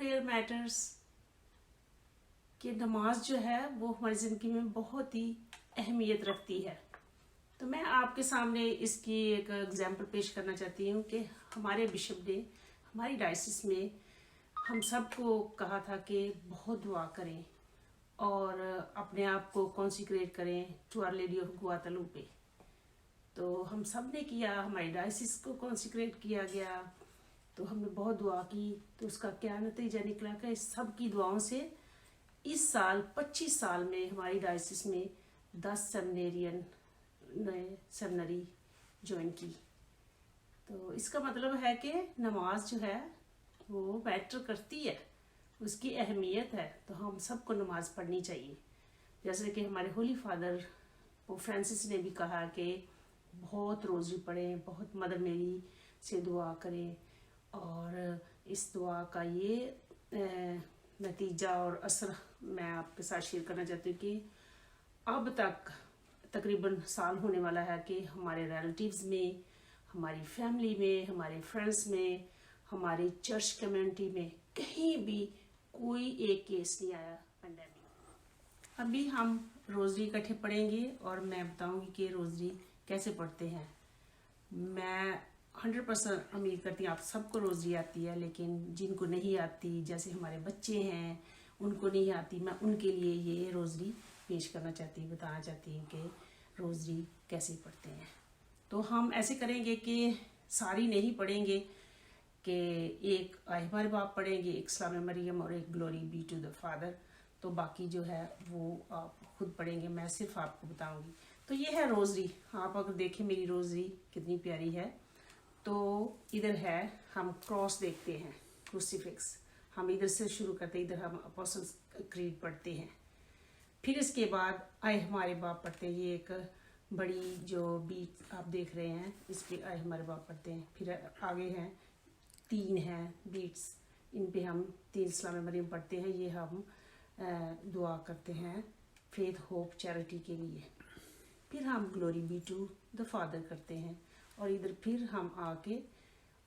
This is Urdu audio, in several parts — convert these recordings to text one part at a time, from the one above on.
پریئر میٹرز کہ نماز جو ہے وہ ہماری زندگی میں بہت ہی اہمیت رکھتی ہے. تو میں آپ کے سامنے اس کی ایک اگزامپل پیش کرنا چاہتی ہوں کہ ہمارے بشپ نے ہماری ڈائسس میں ہم سب کو کہا تھا کہ بہت دعا کریں اور اپنے آپ کو کانسیکریٹ کریں ٹو آر لیڈی آف گواتلوپے. تو ہم سب نے کیا, ہماری ڈائسس کو کانسیکریٹ کیا گیا, تو ہم نے بہت دعا کی. تو اس کا کیا نتیجہ نکلا کہ اس سب کی دعاؤں سے اس سال 25 سال میں ہماری ڈائسس میں 10 سیمنیرین نئے سیمنری جوائن کی. تو اس کا مطلب ہے کہ نماز جو ہے وہ میٹر کرتی ہے, اس کی اہمیت ہے. تو ہم سب کو نماز پڑھنی چاہیے. جیسے کہ ہمارے ہولی فادر پوپ فرانسس نے بھی کہا کہ بہت روزی پڑھیں, بہت مدر میری سے دعا کریں. اور اس دعا کا یہ نتیجہ اور اثر میں آپ کے ساتھ شیئر کرنا چاہتی ہوں کہ اب تک تقریباً سال ہونے والا ہے کہ ہمارے ریلیٹیوز میں, ہماری فیملی میں, ہمارے فرینڈس میں, ہماری چرچ کمیونٹی میں کہیں بھی کوئی ایک کیس نہیں آیا پینڈیمک. ابھی ہم روزری اکٹھے پڑھیں گے اور میں بتاؤں گی کہ روزری کیسے پڑھتے ہیں. میں 100% امید کرتی ہوں آپ سب کو روزری آتی ہے, لیکن جن کو نہیں آتی, جیسے ہمارے بچے ہیں ان کو نہیں آتی, میں ان کے لیے یہ روزری پیش کرنا چاہتی ہوں, بتانا چاہتی ہوں کہ روزری کیسے پڑھتے ہیں. تو ہم ایسے کریں گے کہ ساری نہیں پڑھیں گے کہ ایک آئے ہمارے باپ پڑھیں گے, ایک سلام مریم اور ایک glory be to the father. تو باقی جو ہے وہ آپ خود پڑھیں گے, میں صرف آپ کو بتاؤں گی. تو یہ ہے روزری. آپ اگر دیکھیں میری روزری کتنی پیاری ہے. تو ادھر ہے ہم کراس دیکھتے ہیں, کروسیفکس. ہم ادھر سے شروع کرتے ہیں, ادھر ہم اپوسٹلز کریڈ پڑھتے ہیں. پھر اس کے بعد آئے ہمارے باپ پڑھتے ہیں. یہ ایک بڑی جو بیٹ آپ دیکھ رہے ہیں اس پہ آئے ہمارے باپ پڑھتے ہیں. پھر آگے ہیں 3 ہیں بیٹس, ان پہ ہم 3 سلام مریم پڑھتے ہیں. یہ ہم دعا کرتے ہیں فیتھ, ہوپ, چیریٹی کے لیے. پھر ہم glory be to the father کرتے ہیں. اور ادھر پھر ہم آ کے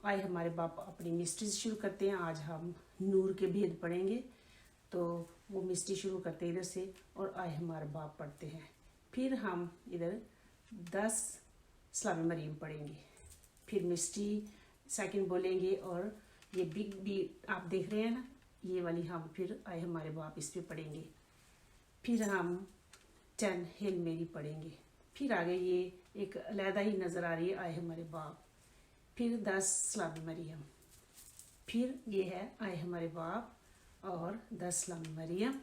آئے ہمارے باپ اپنی مسٹریز شروع کرتے ہیں. آج ہم نور کے بھید پڑھیں گے, تو وہ مسٹری شروع کرتے ہیں ادھر سے, اور آئے ہمارے باپ پڑھتے ہیں. پھر ہم ادھر 10 سلام مریم پڑھیں گے. پھر مسٹری سیکنڈ بولیں گے, اور یہ بگ بی آپ دیکھ رہے ہیں نا, یہ والی ہم پھر آئے ہمارے باپ اس پہ پڑھیں گے. پھر ہم 10 ہیل میری پڑھیں گے. پھر آگے یہ ایک علیحدہ ہی نظر آ رہی ہے آئے ہمارے باپ. پھر 10 سلام مریم. پھر یہ ہے آئے ہمارے باپ اور 10 سلام مریم,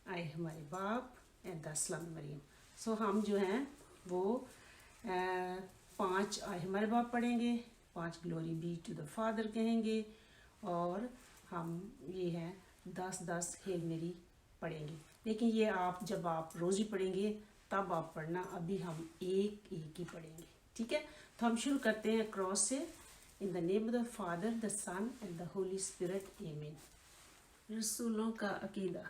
آئے ہمارے باپ اینڈ 10 سلام مریم. سو ہم جو ہیں وہ 5 آئے ہمارے باپ پڑھیں گے, 5 glory be to the father کہیں گے, اور ہم یہ ہیں 10 ہیل میری پڑھیں گے. لیکن یہ آپ جب آپ روزی پڑھیں گے تب آپ پڑھنا, ابھی ہم ایک ہی پڑھیں گے, ٹھیک ہے. تو ہم شروع کرتے ہیں کراس سے. In the name of the father, the son and the holy spirit, amen. رسولوں کا عقیدہ.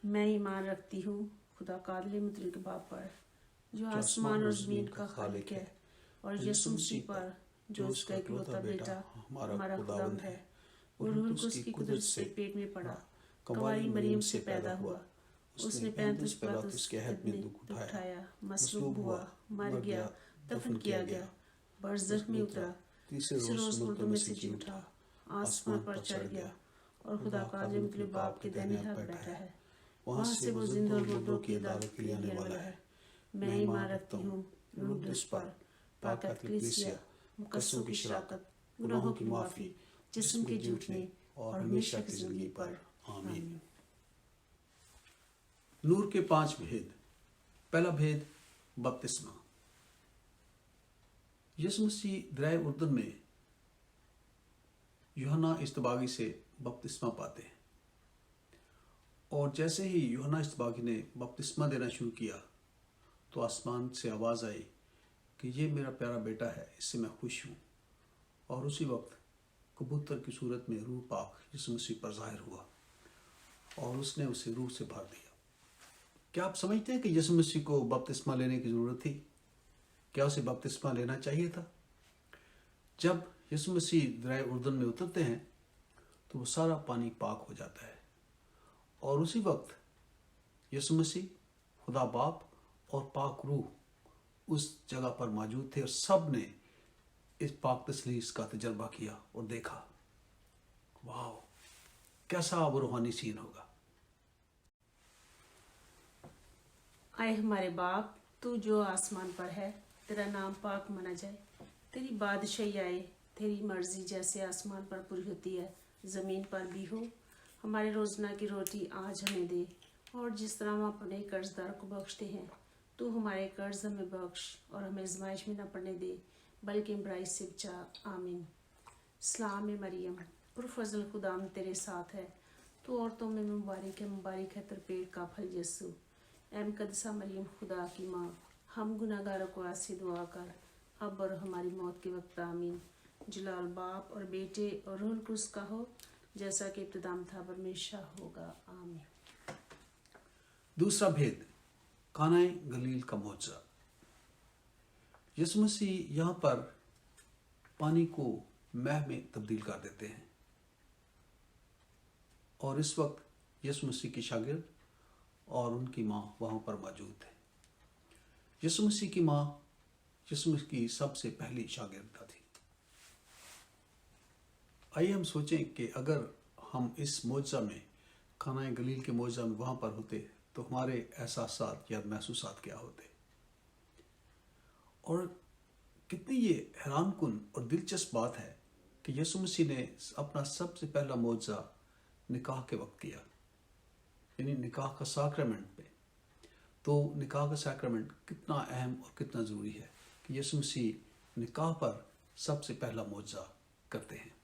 میں ایمان رکھتی ہوں خدا قادر مطلق باپ پر, جو آسمان اور زمین کا خالق ہے, اور یسوع مسیح پر جو اس کا اکلوتا بیٹا ہمارا خداوند ہے, اور روح القدس کی قدرت سے پیٹ میں پڑا, کنواری مریم سے پیدا ہوا, اس نے 35 پلاطس کے عہد میں دکھ اٹھایا, مصلوب ہوا, مر گیا, دفن کیا گیا, برزخ میں اترا, تیسرے روز مردوں میں سے جی اٹھا, آسمان پر چڑھ گیا, اور خدا قادر مطلق باپ کے دائیں ہاتھ بیٹھا ہے, وہاں سے وہ زندہ اور مردوں کی عدالت کے لیے آنے والا ہے. میں ایمان رکھتی ہوں روح القدس پر, پاک کلیسیا, مقدسوں کی شراکت, گناہوں کی معافی, جسم کے جھوٹنے اور ہمیشہ کی زندگی پر, آمین. نور کے 5 بھید. پہلا بھید بپتسمہ. یسوع مسیح دریائے اردن میں یوحنا اصطباغی سے بپتسمہ پاتے ہیں, اور جیسے ہی یوحنا اصطباغی نے بپتسمہ دینا شروع کیا تو آسمان سے آواز آئی کہ یہ میرا پیارا بیٹا ہے, اس سے میں خوش ہوں. اور اسی وقت کبوتر کی صورت میں روح پاک یسوع مسیح پر ظاہر ہوا, اور اس نے اسے روح سے بھر دیا. کیا آپ سمجھتے ہیں کہ یسوع مسیح کو بپتسمہ لینے کی ضرورت تھی؟ کیا اسے بپتسمہ لینا چاہیے تھا؟ جب یسوع مسیح دریا اردن میں اترتے ہیں تو وہ سارا پانی پاک ہو جاتا ہے، اور اسی وقت یسوع مسیح، خدا باپ اور پاک روح اس جگہ پر موجود تھے، اور سب نے اس پاک تسلیس کا تجربہ کیا اور دیکھا، واو کیسا وہ روحانی سین ہوگا۔ اے ہمارے باپ، تو جو آسمان پر ہے، تیرا نام پاک مانا جائے، تیری بادشاہی آئے، تیری مرضی جیسے آسمان پر پوری ہوتی ہے زمین پر بھی ہو۔ ہمارے روزانہ کی روٹی آج ہمیں دے، اور جس طرح ہم اپنے قرض دار کو بخشتے ہیں تو ہمارے قرض ہمیں بخش، اور ہمیں آزمائش میں نہ پڑنے دے بلکہ برائی سے بچا، آمین۔ سلام مریم، پرفضل خداوند تیرے ساتھ ہے، تو عورتوں میں مبارک ہے تر پیٹ کا پھل یسوع۔ اے مقدسہ مریم خدا کی ماں، ہم گناہ گاروں کو ایسی دعا کر، اب اور ہماری موت کے وقت، آمین۔ جلال باپ اور بیٹے اور روح القدس کا ہو، جیسا کہ ابتدا میں تھا ہمیشہ ہوگا، آمین۔ دوسرا بھید، قانا گلیل کا معجزہ۔ یسوع مسیح یہاں پر پانی کو مہ میں تبدیل کر دیتے ہیں، اور اس وقت یسوع مسیح کی شاگرد اور ان کی ماں وہاں پر موجود تھے۔ یسوع مسیح کی ماں یسوع مسیح کی سب سے پہلی شاگردہ تھی۔ آئیے ہم سوچیں کہ اگر ہم اس معجزہ میں، قانا گلیل کے معجزہ میں وہاں پر ہوتے تو ہمارے احساسات یا محسوسات کیا ہوتے، اور کتنی یہ حیران کن اور دلچسپ بات ہے کہ یسوع مسیح نے اپنا سب سے پہلا معجزہ نکاح کے وقت کیا، یعنی نکاح کا ساکرامنٹ پہ۔ تو نکاح کا ساکرامنٹ کتنا اہم اور کتنا ضروری ہے کہ یسوع مسیح نکاح پر سب سے پہلا معجزہ کرتے ہیں۔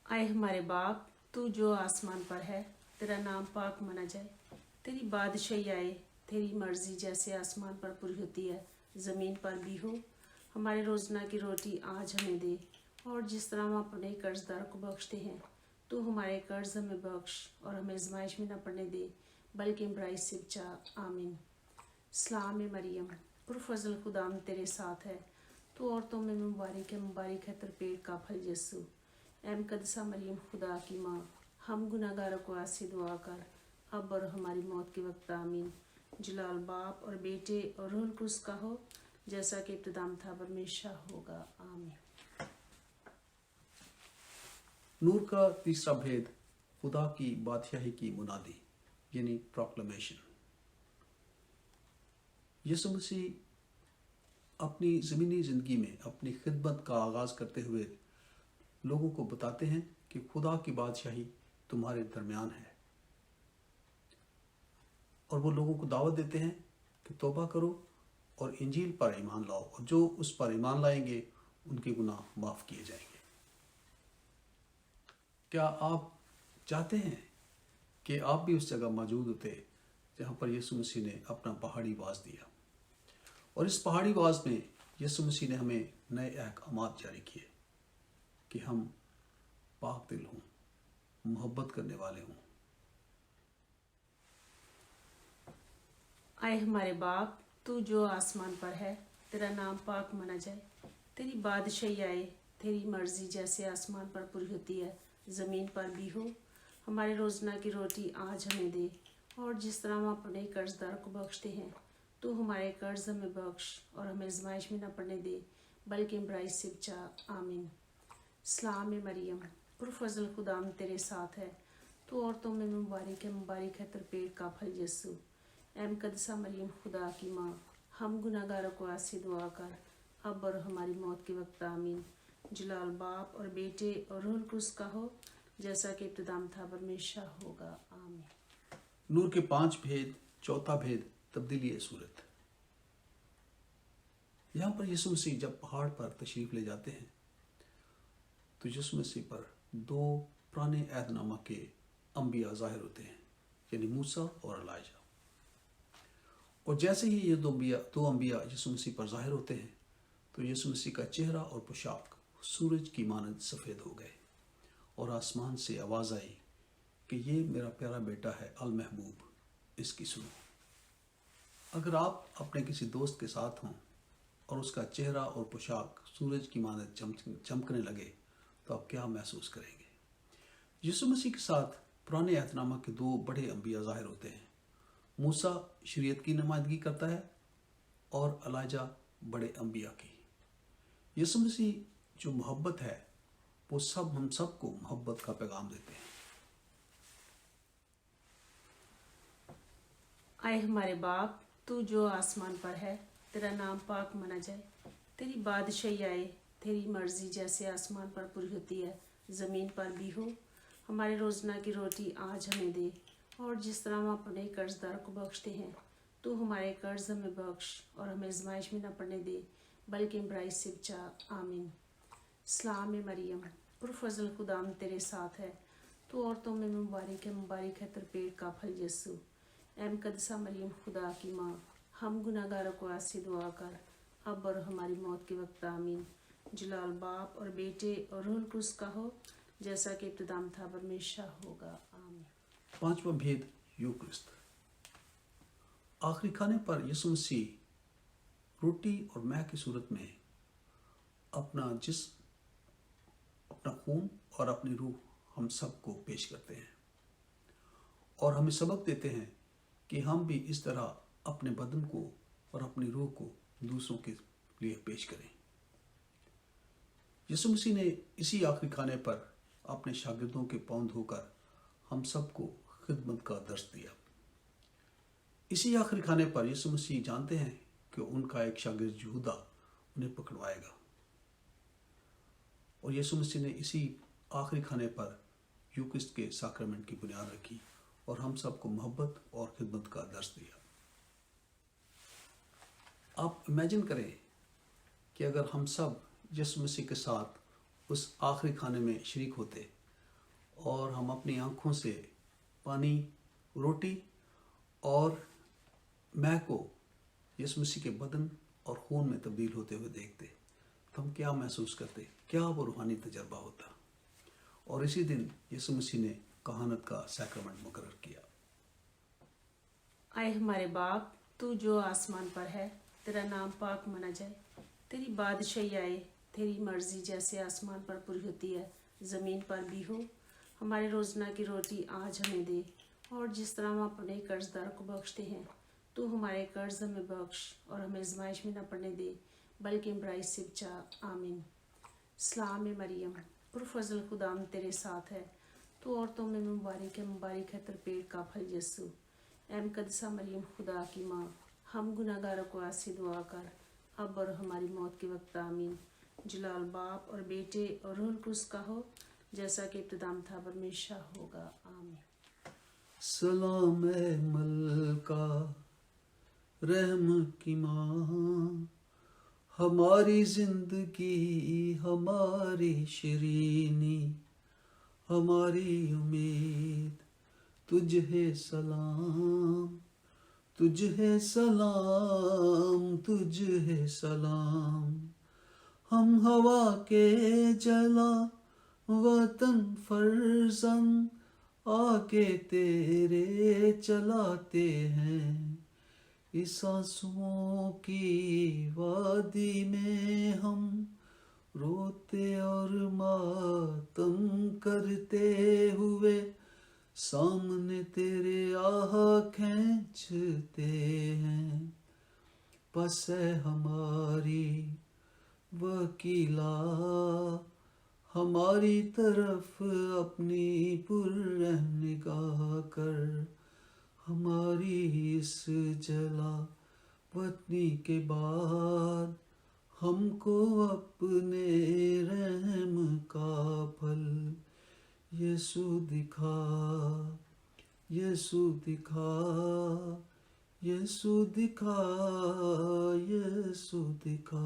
اے ہمارے باپ، تو جو آسمان پر ہے، تیرا نام پاک مانا جائے، تیری بادشاہی آئے، تیری مرضی جیسے آسمان پر پوری ہوتی ہے زمین پر بھی ہو۔ ہمارے روزانہ کی روٹی آج ہمیں دے، اور جس طرح ہم اپنے قرض دار کو بخشتے ہیں تو ہمارے قرض ہمیں بخش، اور ہمیں آزمائش میں نہ پڑنے دے بلکہ برائی سے بچا، آمین۔ سلام مریم، پرفضل خداوند تیرے ساتھ ہے، تو عورتوں میں مبارک ہے تر پیٹ کا پھل یسوع۔ اے مقدسہ مریم خدا کی ماں، ہم گناہ گاروں کو ایسی دعا کر، اب اور ہماری موت کے وقت، آمین۔ جلال باپ اور بیٹے اور روح القدس کا ہو، جیسا کہ ابتدا میں تھا ہمیشہ ہوگا، آمین۔ نور کا تیسرا بھید، خدا کی بادشاہی کی منادی یعنی پروکلمیشن۔ یسوع مسیح اپنی زمینی زندگی میں اپنی خدمت کا آغاز کرتے ہوئے لوگوں کو بتاتے ہیں کہ خدا کی بادشاہی تمہارے درمیان ہے، اور وہ لوگوں کو دعوت دیتے ہیں کہ توبہ کرو اور انجیل پر ایمان لاؤ، اور جو اس پر ایمان لائیں گے ان کے گناہ معاف کیے جائیں گے۔ کیا آپ چاہتے ہیں کہ آپ بھی اس جگہ موجود ہوتے جہاں پر یسوع مسیح نے اپنا پہاڑی واز دیا، اور اس پہاڑی واز میں یسوع مسیح نے ہمیں نئے احکامات جاری کیے کہ ہم پاک دل ہوں، محبت کرنے والے ہوں۔ اے ہمارے باپ، تو جو آسمان پر ہے، تیرا نام پاک مانا جائے، تیری بادشاہی آئے، تیری مرضی جیسے آسمان پر پوری ہوتی ہے زمین پر بھی ہو۔ ہمارے روزانہ کی روٹی آج ہمیں دے، اور جس طرح ہم اپنے قرض دار کو بخشتے ہیں تو ہمارے قرض ہمیں بخش، اور ہمیں آزمائش میں نہ پڑنے دے بلکہ برائی سے بچا، آمین۔ سلام مریم، پرفضل خداوند تیرے ساتھ ہے، تو عورتوں میں مبارک ہے تر پیٹ کا پھل یسوع۔ اے مقدسہ مریم خدا کی ماں، ہم گناہ گاروں کو ایسی دعا کر، اب اور ہماری موت کے وقت، آمین۔ جلال باپ اور بیٹے اور روح القدس کا ہو، جیسا کہ ابتدا میں تھا ہمیشہ ہوگا، آمین۔ نور کے 5 بھید، چوتھا بھید، تبدیلی صورت۔ یہاں پر یسوع مسیح جب پہاڑ پر تشریف لے جاتے ہیں تو یسوع مسیح پر 2 پرانے عہد نامہ کے انبیاء ظاہر ہوتے ہیں، یعنی موسیٰ اور الائجہ۔ اور جیسے ہی یہ دو انبیاء یسوع مسیح پر ظاہر ہوتے ہیں تو یسوع مسیح کا چہرہ اور پوشاک سورج کی مانند سفید ہو گئے، اور آسمان سے آواز آئی کہ یہ میرا پیارا بیٹا ہے المحبوب، اس کی سنو۔ اگر آپ اپنے کسی دوست کے ساتھ ہوں اور اس کا چہرہ اور پوشاک سورج کی مانند چمکنے لگے تو آپ کیا محسوس کریں گے؟ یسوع مسیح کے ساتھ پرانے عہد نامہ کے دو بڑے انبیاء ظاہر ہوتے ہیں۔ موسیٰ شریعت کی نمائندگی کرتا ہے اور الائجہ بڑے انبیاء کی۔ یسوع مسیح جو محبت ہے وہ ہم سب کو محبت کا پیغام دیتے ہیں۔ آئے ہمارے باپ، تو جو آسمان پر ہے، تیرا نام پاک مانا جائے، تیری بادشاہی آئے، تیری مرضی جیسے آسمان پر پوری ہوتی ہے زمین پر بھی ہو۔ ہمارے روزانہ کی روٹی آج ہمیں دے، اور جس طرح ہم اپنے قرض دار کو بخشتے ہیں تو ہمارے قرض ہمیں بخش، اور ہمیں آزمائش میں نہ پڑنے دے بلکہ برائی سے بچا۔ آمین۔ سلام مریم، پرفضل خداوند تیرے ساتھ ہے، تو عورتوں میں مبارک ہے تر پیٹ کا پھل یسوع۔ اے مقدسہ مریم خدا کی ماں، ہم گناہ گاروں کو آج سے دعا کر، اب اور ہماری موت کے وقت۔ آمین۔ جلال باپ اور بیٹے اور روح القدس کا ہو، جیسا کہ ابتدا میں تھا اب ہمیشہ ہوگا۔ آمین۔ پانچواں بھید یوکرست۔ آخری کھانے پر یسوع مسیح روٹی اور مے کی صورت میں اپنا جسم، اپنا خون اور اپنی روح ہم سب کو پیش کرتے ہیں، اور ہمیں سبق دیتے ہیں کہ ہم بھی اس طرح اپنے بدن کو اور اپنی روح کو دوسروں کے لیے پیش کریں۔ یسوع مسیح نے اسی آخری کھانے پر اپنے شاگردوں کے پاؤں دھو کر ہم سب کو خدمت کا درس دیا۔ اسی آخری کھانے پر یسوع مسیح جانتے ہیں کہ ان کا ایک شاگرد یہودا انہیں پکڑوائے گا، اور یسوع مسیح نے اسی آخری کھانے پر یوکرسٹ کے ساکرمنٹ کی بنیاد رکھی اور ہم سب کو محبت اور خدمت کا درس دیا۔ آپ امیجن کریں کہ اگر ہم سب یسوع مسیح کے ساتھ اس آخری کھانے میں شریک ہوتے اور ہم اپنی آنکھوں سے پانی، روٹی اور مے کو یسوع مسیح کے بدن اور خون میں تبدیل ہوتے ہوئے دیکھتے تو ہم کیا محسوس کرتے؟ کیا وہ روحانی تجربہ ہوتا؟ اور اسی دن یسوع مسیح نے کہانت کا سیکرمنٹ مقرر کیا۔ آئے ہمارے باپ، تو جو آسمان پر ہے، تیرا نام پاک مانا جائے، تیری بادشاہی آئے، تیری مرضی جیسے آسمان پر پوری ہوتی ہے زمین پر بھی ہو۔ ہمارے روزانہ کی روٹی آج ہمیں دے، اور جس طرح ہم اپنے قرض دار کو بخشتے ہیں تو ہمارے قرض ہمیں بخش، اور ہمیں آزمائش میں نہ پڑنے دے بلکہ برائی سے بچا۔ آمین۔ سلام مریم، پرفضل خداوند تیرے ساتھ ہے، تو عورتوں میں مبارک ہے تر پیٹ کا پھل یسوع۔ اے مقدسہ مریم خدا کی ماں، ہم گناہ گاروں کو آج سے دعا کر، اب اور ہماری موت کے وقت۔ آمین۔ جلال باپ اور بیٹے اور روح القدس کا ہو، جیسا کہ ابتدا میں تھا اب ہمیشہ ہوگا۔ آمین۔ سلام اے ملکہ رحم کی ماں، ہماری زندگی، ہماری شیرینی، ہماری امید، تجھ ہے سلام، تجھ ہے سلام، تجھ ہے سلام۔ ہم ہوا کے جلا وطن فرزند آ کے تیرے چلاتے ہیں، اس آنسوؤں کی وادی میں ہم روتے اور ماتم کرتے ہوئے سامنے تیرے آہ کھینچتے ہیں۔ پس اے ہماری وکیلا، ہماری طرف اپنی پررحم نگاہ کر، ہماری اس جلا وطنی کے بعد ہم کو اپنے رحم کا پھل یسوع دکھا، یسوع دکھا، یسوع دکھا، یسوع دکھا۔